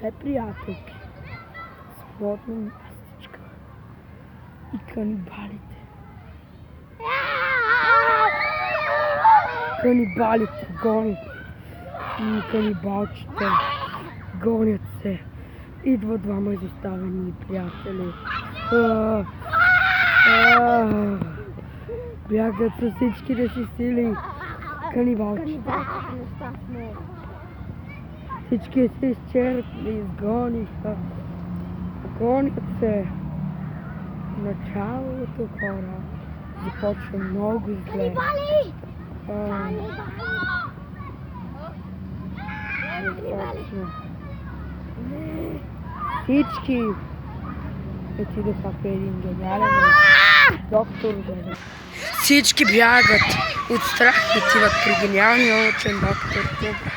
две приятелки с плотна мастичка и канибалите. Канибалите гонят и канибалчите гонят се. Идват двама изоставени приятели. Бягат със всичките си сили канибалчите. Всички се изчерпли, изгониха. Гонят се. Началото, хора, започва много зле. Всички отидоха при един гениален доктор. Всички бягат от страх и отиват при гениалния учен доктор Зубрач.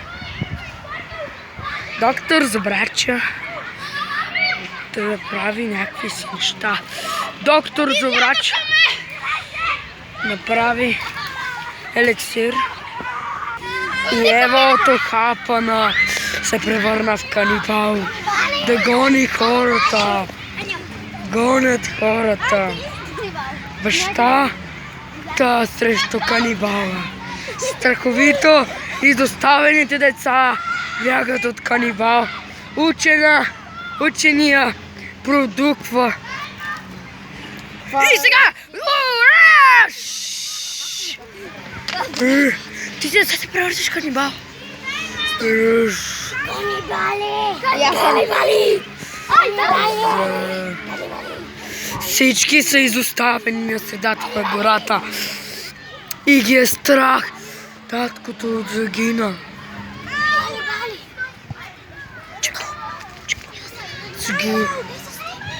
Доктор Зубрача да прави някакви си неща. Доктор Зубрач направи еликсир и Евото Хапана се превърна в канибал. Да гони хората. Гонят хората. Бащата срещу канибала. Страховито изоставените деца бягат от канибал. Учения продуква. И сега! Ти се превършиш канибал. Канибали! Всички са изоставени на средата на гората и ги е страх. Таткото загина. Чакай.